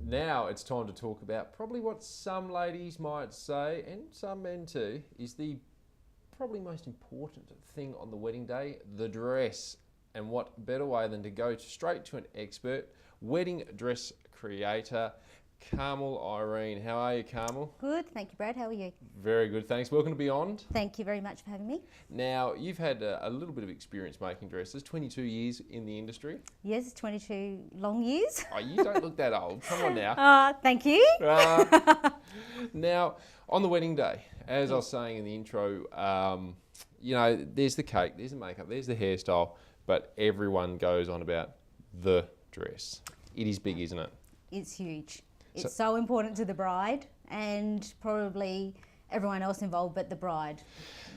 Now it's time to talk about probably what some ladies might say, and some men too, is the probably most important thing on the wedding day, the dress. And what better way than to go straight to an expert, wedding dress creator, Carmel Irene. How are you, Carmel? Good, thank you, Brad. How are you? Very good, thanks. Welcome to Beyond. Thank you very much for having me. Now, you've had a little bit of experience making dresses, 22 years in the industry. Yes, 22 long years. Oh, you don't look that old. Come on now. Thank you. Now, on the wedding day, as I was saying in the intro, you know, there's the cake, there's the makeup, there's the hairstyle, but everyone goes on about the dress. It is big, isn't it? It's huge. It's so important to the bride and probably everyone else involved, but the bride,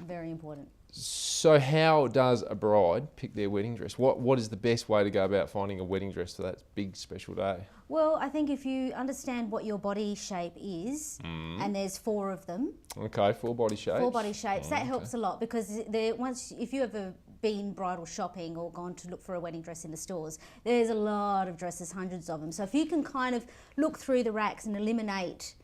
very important. So how does a bride pick their wedding dress? What is the best way to go about finding a wedding dress for that big special day? Well, I think if you understand what your body shape is, and there's 4 of them. Okay, 4 body shapes. 4 body shapes, that helps a lot because if you ever been bridal shopping or gone to look for a wedding dress in the stores, there's a lot of dresses, hundreds of them. So if you can kind of look through the racks and eliminate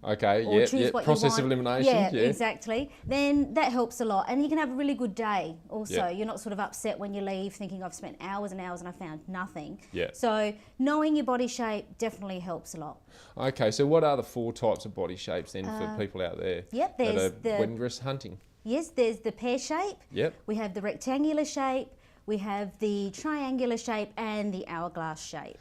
process of elimination. Yeah, exactly. Then that helps a lot. And you can have a really good day also. Yeah. You're not sort of upset when you leave thinking I've spent hours and hours and I found nothing. Yeah. So knowing your body shape definitely helps a lot. Okay, so what are the 4 types of body shapes then for people out there there's that are wedding dress hunting? Yes, there's the pear shape. Yep. We have the rectangular shape. We have the triangular shape and the hourglass shape.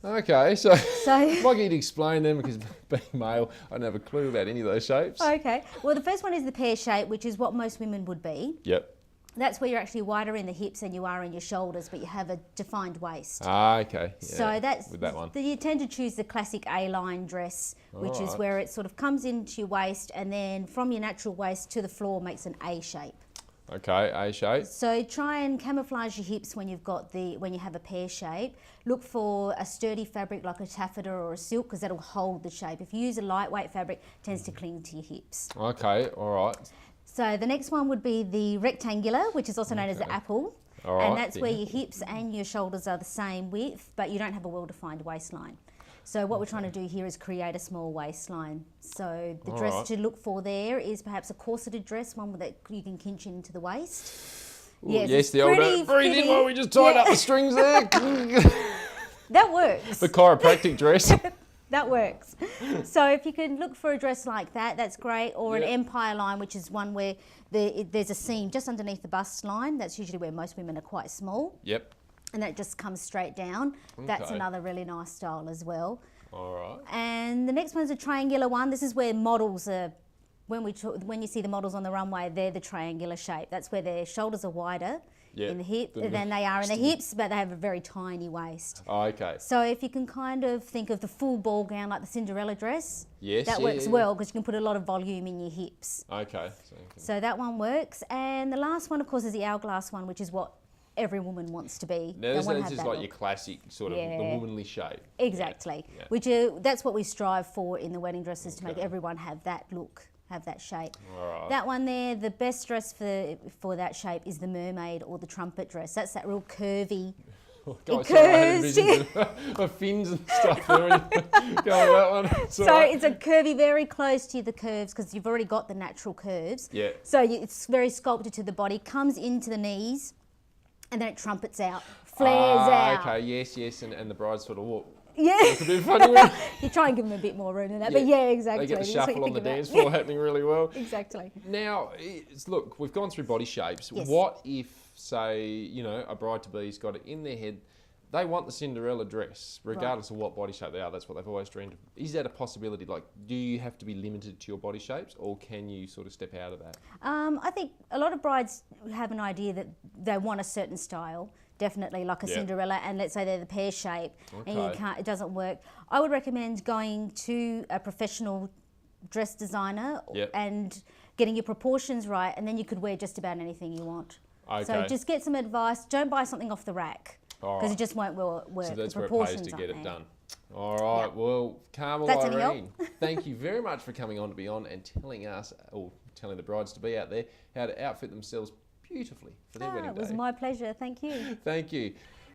Okay, so I'd like you to explain them because being male, I don't have a clue about any of those shapes. Okay, well the first one is the pear shape, which is what most women would be. Yep. That's where you're actually wider in the hips than you are in your shoulders, but you have a defined waist. Okay. Yeah, so that's with that one. You tend to choose the classic A-line dress, which is where it sort of comes into your waist and then from your natural waist to the floor makes an A shape. Okay, A shape. So try and camouflage your hips when you have a pear shape. Look for a sturdy fabric like a taffeta or a silk because that'll hold the shape. If you use a lightweight fabric, it tends to cling to your hips. Okay, all right. So the next one would be the rectangular, which is also known as the apple. All right, and that's where your hips and your shoulders are the same width, but you don't have a well-defined waistline. So what we're trying to do here is create a small waistline. So the dress to look for there is perhaps a corseted dress, one that you can cinch into the waist. Ooh, yes, the old breathe in while we just tied up the strings there. That works. The chiropractic dress. That works. So if you can look for a dress like that, that's great. Or an empire line, which is one where there's a seam just underneath the bust line. That's usually where most women are quite small. Yep. And that just comes straight down. Okay. That's another really nice style as well. All right. And the next one's a triangular one. This is where models are, when you see the models on the runway, they're the triangular shape. That's where their shoulders are wider in the hip than they are in the hips, but they have a very tiny waist. Oh, okay. So if you can kind of think of the full ball gown like the Cinderella dress, that works well because you can put a lot of volume in your hips. Okay. So that one works. And the last one, of course, is the hourglass one, which is what every woman wants to be. Now, this is like your classic sort of the womanly shape. Exactly. That's what we strive for in the wedding dresses, to make everyone have that look, have that shape. Right. That one there, the best dress for that shape is the mermaid or the trumpet dress. That's that real curvy. Oh, God, it curves. The fins and stuff there. Go with that one. So it's a curvy, very close to the curves because you've already got the natural curves. Yeah. So it's very sculpted to the body, comes into the knees, and then it trumpets out, flares out. Okay, yes, and the bride sort of walk. Yeah. It's a bit funny. You try and give them a bit more room than that, but exactly. They get the shuffle on the dance floor happening really well. Exactly. Now, look, we've gone through body shapes. Yes. What if, say, a bride-to-be's got it in their head, they want the Cinderella dress, regardless of what body shape they are. That's what they've always dreamed of. Is that a possibility? Like, do you have to be limited to your body shapes, or can you sort of step out of that? I think a lot of brides have an idea that they want a certain style, definitely, like a Cinderella, and let's say they're the pear shape, and it doesn't work. I would recommend going to a professional dress designer and getting your proportions right, and then you could wear just about anything you want. Okay. So just get some advice. Don't buy something off the rack. Because it just won't work. So that's where it pays to get it done. All right. Well, Carmel Irene, thank you very much for coming on to Beyond and telling us, or telling the brides to be out there, how to outfit themselves beautifully for their wedding day. It was my pleasure. Thank you. Thank you.